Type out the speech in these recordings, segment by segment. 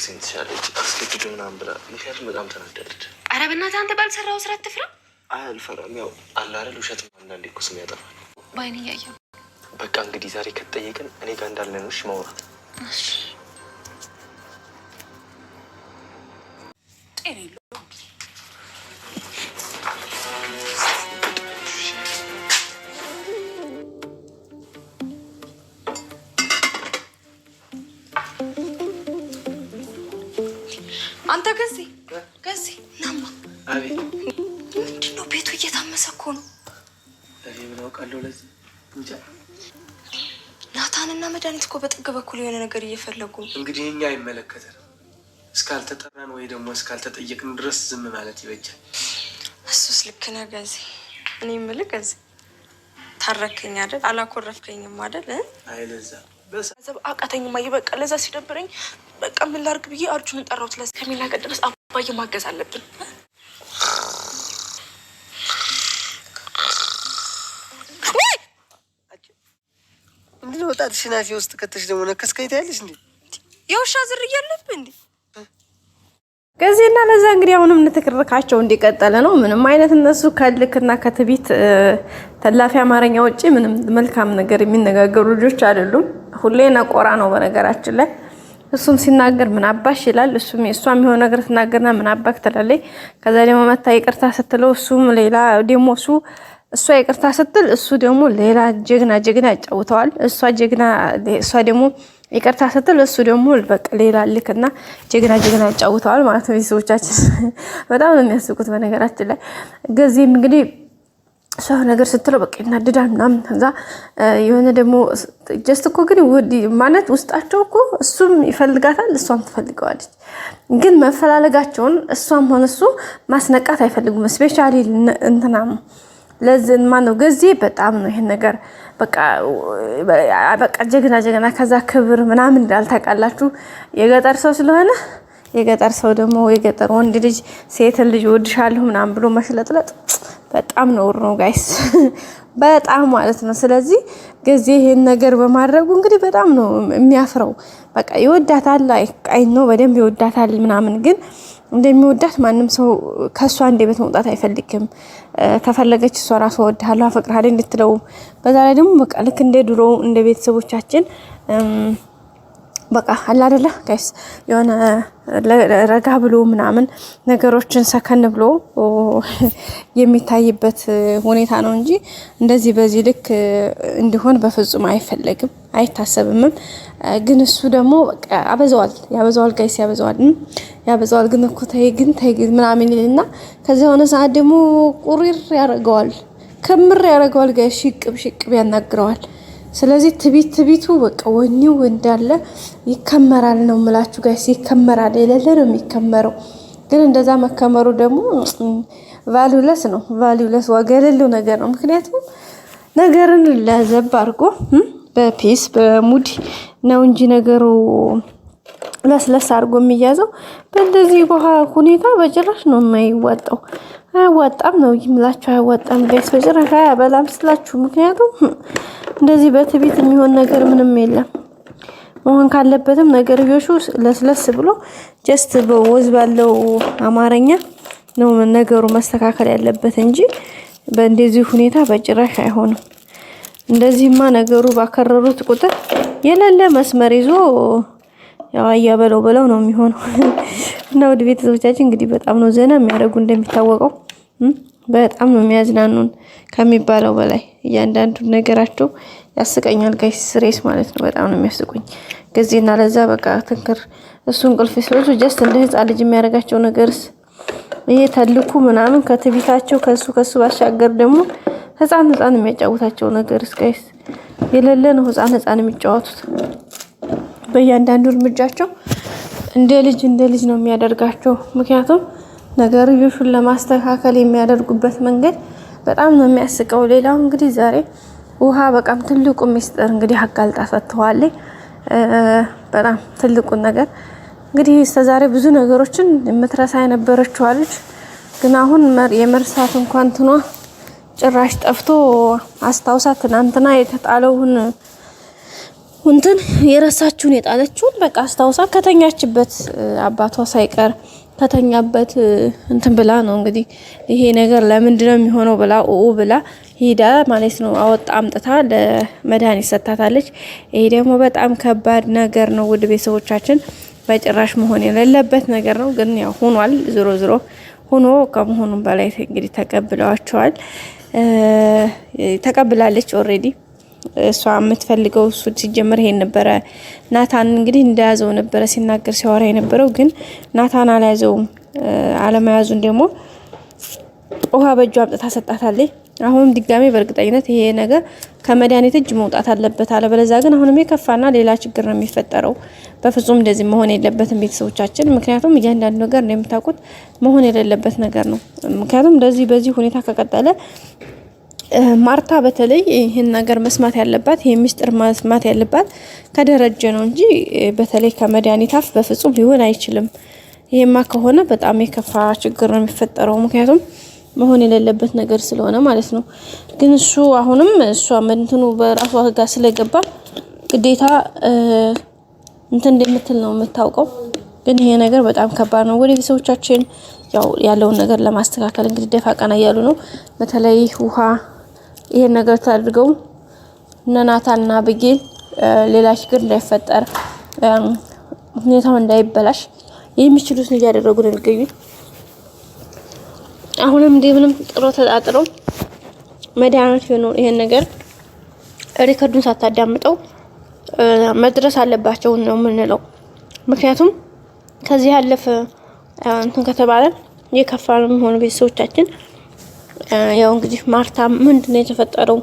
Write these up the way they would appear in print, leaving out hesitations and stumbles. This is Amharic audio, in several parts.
ከዚህ ትሻለች አስገድዶ ምናምን ብላ ምክንያቱም በጣም ተናደደች። ኧረ በእናትህ አንተ ባልሰራው ስራ አትፍራ። አልፈራም። ያው አለ አይደል ውሸት አንዳንዴ እኮ ስም ያጠፋል። ባይኔ እያየሁ በቃ እንግዲህ ዛሬ ከተጠየቅን እኔ ጋር እንዳለን እሺ ማውራት አንተ ገዚ ናማ። አቤት። ምንድን ነው ቤቱ እየታመሰ እኮ ነው። እኔ ምን አውቃለሁ። ለዚህ እንጃ። ናታንና መድኃኒት እኮ በጥግ በኩል የሆነ ነገር እየፈለጉ ነው። እንግዲህ እኛ አይመለከተንም። እስካልተጠራን ወይ ደግሞ እስካልተጠየቅን ድረስ ዝም ማለት ይበጃል። እሱስ ልክ ነህ ገዚ። እኔ የምልህ ገዚ ታረከኝ አይደል? አላኮረፍከኝም አይደል? አይ ለዛ አቃተኝማ። ይበቃ ለዛ ሲደብረኝ በቃ ምን ላድርግ ብዬ አርጁን ጠራሁት። ለዛ ከሚላቀቅ ድረስ አባዬ ማገዝ አለብን። ምንድን ነው ወጣትሽ ናፊ ውስጥ ከተሽ ደግሞ ነከስከኝ ታያለሽ እንዴ? የውሻ ዝርያ አለብህ እንዴ? ገዚና ለዛ እንግዲህ አሁንም ንትርካቸው እንደቀጠለ ነው። ምንም አይነት እነሱ ከልክና ከትቢት ተላፊ አማርኛ ውጪ ምንም መልካም ነገር የሚነጋገሩ ልጆች አይደሉም። ሁሌ ነቆራ ነው በነገራችን ላይ። እሱም ሲናገር ምን አባሽ ይላል፣ እሱም የሆነ ነገር ተናገርና ምን አባክ ትላለች። ከዛ ደግሞ መታ ይቅርታ ስትለው እሱም ሌላ ደግሞ እሷ ይቅርታ ስትል እሱ ደግሞ ሌላ ጀግና ያጫውተዋል። እሷ ደግሞ ይቅርታ ስትል እሱ ደግሞ በቃ ሌላ ልክና ጀግና ያጫውተዋል ማለት ነው። ቤተሰቦቻችን በጣም ነው የሚያስቁት በነገራችን ላይ። ገዚም እንግዲህ እሷ ነገር ስትለው በቃ ይናደዳል ምናምን። ከዛ የሆነ ደግሞ ጀስት እኮ ግን ማለት ውስጣቸው እኮ እሱም ይፈልጋታል እሷም ትፈልገዋለች። ግን መፈላለጋቸውን እሷም ሆነ እሱ ማስነቃት አይፈልጉም። ስፔሻሊ እንትናም ለዝን ማነው ገዚ በጣም ነው ይሄን ነገር በቃ ጀግና ከዛ ክብር ምናምን እንዳልታቃላችሁ የገጠር ሰው ስለሆነ የገጠር ሰው ደግሞ የገጠር ወንድ ልጅ ሴት ልጅ ወድሻለሁ ምናምን ብሎ መሽለጥለጥ በጣም ነውር ነው ጋይስ፣ በጣም ማለት ነው። ስለዚህ ገዚ ይሄን ነገር በማድረጉ እንግዲህ በጣም ነው የሚያፍረው። በቃ ይወዳታል፣ አይ ነው በደንብ ይወዳታል ምናምን። ግን እንደሚወዳት ማንም ሰው ከሷ አንደበት መውጣት አይፈልግም። ከፈለገች እሷ ራሷ ወድሃለሁ አፈቅርሃለሁ እንድትለው። በዛ ላይ ደግሞ በቃ ልክ እንደ ድሮ እንደ ቤተሰቦቻችን በቃ አለ አይደለ ጋይስ የሆነ ረጋ ብሎ ምናምን ነገሮችን ሰከን ብሎ የሚታይበት ሁኔታ ነው እንጂ እንደዚህ በዚህ ልክ እንዲሆን በፍጹም አይፈለግም አይታሰብም። ግን እሱ ደግሞ በቃ ያበዛዋል ጋይስ ያበዛዋል። ግን እኮ ተይ ግን ምናምን ይልና ከዛ የሆነ ሰዓት ደግሞ ቁሪር ያደርገዋል፣ ክምር ያደርገዋል ጋይስ፣ ሽቅብ ያናግረዋል። ስለዚህ ትቢቱ በቃ ወኔው እንዳለ ይከመራል ነው የምላችሁ ጋይስ፣ ይከመራል። የሌለ ነው የሚከመረው። ግን እንደዛ መከመሩ ደግሞ ቫልዩለስ ዋጋ የሌለው ነገር ነው። ምክንያቱም ነገርን ለዘብ አድርጎ በፒስ በሙድ ነው እንጂ ነገሩ ለስለስ አድርጎ የሚያዘው በእንደዚህ ሁኔታ በጭራሽ ነው የማይዋጣው። አያዋጣም ነው ይምላችሁ፣ አያዋጣም ጋይስ በጭራሽ አያበላም ስላችሁ። ምክንያቱም እንደዚህ በትቢት የሚሆን ነገር ምንም የለም። መሆን ካለበትም ነገርዮሹ ለስለስ ብሎ ጀስት በወዝ ባለው አማርኛ ነው ነገሩ መስተካከል ያለበት እንጂ በእንደዚህ ሁኔታ በጭራሽ አይሆንም። እንደዚህማ ነገሩ ባከረሩት ቁጥር የሌለ መስመር ይዞ ያው አያበለው ነው የሚሆነው። እና ወደ ቤተሰቦቻችን እንግዲህ በጣም ነው ዘና የሚያደርጉ እንደሚታወቀው በጣም ነው የሚያዝናኑን ከሚባለው በላይ እያንዳንዱ ነገራቸው ያስቀኛል ጋይስ፣ ስሬስ ማለት ነው። በጣም ነው የሚያስቁኝ ገዚና ለዛ በቃ ትንክር እሱ እንቅልፍ ሲወጡ ጀስት እንደ ህፃን ልጅ የሚያደርጋቸው ነገርስ ይሄ ተልኩ ምናምን ከትቢታቸው ከሱ ባሻገር ደግሞ ህፃን የሚያጫውታቸው ነገርስ ጋይስ የሌለ ነው። ህፃን የሚጫወቱት በእያንዳንዱ እርምጃቸው እንደ ልጅ ነው የሚያደርጋቸው። ምክንያቱም ነገርዮሹን ለማስተካከል የሚያደርጉበት መንገድ በጣም ነው የሚያስቀው። ሌላው እንግዲህ ዛሬ ውሃ በቃም ትልቁ ሚስጥር እንግዲህ አጋልጣ ሰጥተዋለች። በጣም ትልቁን ነገር እንግዲህ እስከዛሬ ብዙ ነገሮችን የምትረሳ የነበረችው ልጅ ግን አሁን የመርሳት እንኳን ትኗ ጭራሽ ጠፍቶ አስታውሳ ትናንትና የተጣለውን እንትን የረሳችውን የጣለችውን በቃ አስታውሳ ከተኛችበት አባቷ ሳይቀር ከተኛበት እንትን ብላ ነው እንግዲህ ይሄ ነገር ለምንድነው የሚሆነው ብላ ብላ ሄዳ ማለት ነው አወጣ አምጥታ ለመድኃኒት ሰጣታለች። ይሄ ደግሞ በጣም ከባድ ነገር ነው። ውድ ቤተሰቦቻችን በጭራሽ መሆን የሌለበት ነገር ነው። ግን ያው ሆኗል። ዞሮ ዞሮ ሆኖ ከመሆኑም በላይ እንግዲህ ተቀብለዋቸዋል። ተቀብላለች ኦሬዲ። እሷ የምትፈልገው እሱ ሲጀምር ይሄን ነበረ። ናታን እንግዲህ እንደያዘው ነበረ ሲናገር ሲያወራ የነበረው ግን ናታን አልያዘውም። አለመያዙን ደግሞ ውሃ በእጇ አምጥታ ሰጣታለች። አሁን ድጋሜ በእርግጠኝነት ይሄ ነገር ከመድኃኒት እጅ መውጣት አለበት። አለበለዚያ ግን አሁንም የከፋና ሌላ ችግር ነው የሚፈጠረው። በፍጹም እንደዚህ መሆን የለበትም ቤተሰቦቻችን። ምክንያቱም እያንዳንዱ ነገር እንደምታውቁት መሆን የሌለበት ነገር ነው። ምክንያቱም እንደዚህ በዚህ ሁኔታ ከቀጠለ ማርታ በተለይ ይህን ነገር መስማት ያለባት ይሄ ሚስጥር መስማት ያለባት ከደረጀ ነው እንጂ በተለይ ከመድኃኒት አፍ በፍጹም ሊሆን አይችልም። ይሄማ ከሆነ በጣም የከፋ ችግር ነው የሚፈጠረው። ምክንያቱም መሆን የሌለበት ነገር ስለሆነ ማለት ነው። ግን እሱ አሁንም እሷ እንትኑ በራሷ ጋር ስለገባ ግዴታ እንትን እንደምትል ነው የምታውቀው። ግን ይሄ ነገር በጣም ከባድ ነው። ወደ ቤተሰቦቻችን ያው ያለውን ነገር ለማስተካከል እንግዲህ ደፋ ቀና እያሉ ነው። በተለይ ውሃ ይሄን ነገር ታድርገው ናታንና ብጌል ሌላ ችግር እንዳይፈጠር ሁኔታው እንዳይበላሽ የሚችሉትን እያደረጉ ነው የሚገኙት። አሁንም እንደምንም ጥሮ ተጣጥረው መድኃኒት ነው ይሄን ነገር ሪከርዱን ሳታዳምጠው መድረስ አለባቸው ነው የምንለው። ምክንያቱም ከዚህ ያለፈ እንትን ከተባለ የከፋ ነው የሚሆኑ ቤተሰቦቻችን። ያው እንግዲህ ማርታ ምንድነው የተፈጠረው?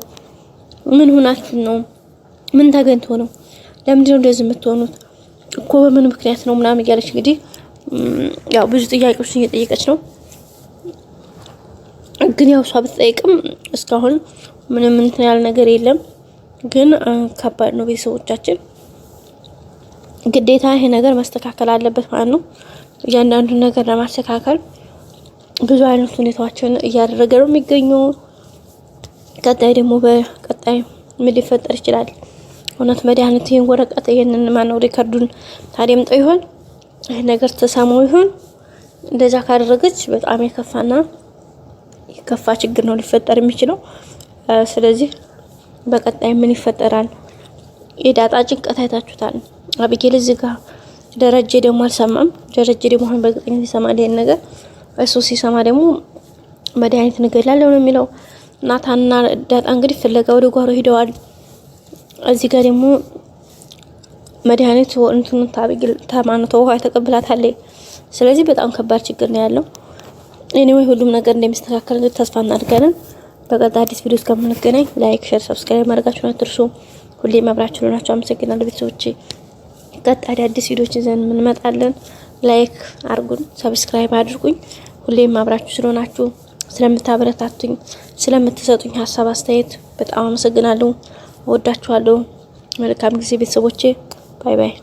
ምን ሆናችሁ ነው? ምን ተገኝቶ ነው? ለምንድነው እንደዚህ የምትሆኑት? እኮ በምን ምክንያት ነው ምናምን እያለች እንግዲህ ያው ብዙ ጥያቄዎችን እየጠየቀች ነው። ግን ያው እሷ ብትጠይቅም እስካሁን ምንም እንትን ያለ ነገር የለም። ግን ከባድ ነው ቤተሰቦቻችን። ግዴታ ይሄ ነገር መስተካከል አለበት ማለት ነው። እያንዳንዱ ነገር ለማስተካከል ብዙ አይነት ሁኔታዎችን እያደረገ ነው የሚገኘው። ቀጣይ ደግሞ በቀጣይ ምን ሊፈጠር ይችላል? እውነት መድኃኒት ይሄን ወረቀት ይሄንን ማነው ሪከርዱን ታደምጠው ይሆን? ይሄ ነገር ተሰማው ይሆን? እንደዛ ካደረገች በጣም የከፋና የከፋ ችግር ነው ሊፈጠር የሚችለው። ስለዚህ በቀጣይ ምን ይፈጠራል? የዳጣ ጭንቀት አይታችሁታል። አብጌል እዚህ ጋር ደረጀ ደግሞ አልሰማም። ደረጀ ደግሞ አሁን በእርግጠኝነት ይሰማል ይሄን ነገር። እሱ ሲሰማ ደግሞ መድኃኒት እንገላለሁ ነው የሚለው። ናታንና ዳጣ እንግዲህ ፍለጋ ወደ ጓሮ ሄደዋል። እዚህ ጋር ደግሞ መድኃኒት እንትኑ ታብግል ተማንቶ ውሃ ተቀብላታለች። ስለዚህ በጣም ከባድ ችግር ነው ያለው። ኤኒዌይ ሁሉም ነገር እንደሚስተካከል ተስፋ እናድርጋለን። በቀጣይ አዲስ ቪዲዮ እስከምንገናኝ ላይክ፣ ሼር፣ ሰብስክራይብ ማድረጋችሁን አትርሱ። ሁሌም አብራችሁን ናችሁ። አመሰግናለሁ ቤተሰቦቼ። ቀጣይ አዲስ ቪዲዮዎች ይዘን እንመጣለን። ላይክ አርጉን፣ ሰብስክራይብ አድርጉኝ። ሁሌም አብራችሁ ስለሆናችሁ ስለምታበረታቱኝ፣ ስለምትሰጡኝ ሀሳብ አስተያየት በጣም አመሰግናለሁ። ወዳችኋለሁ። መልካም ጊዜ ቤተሰቦቼ። ባይ ባይ።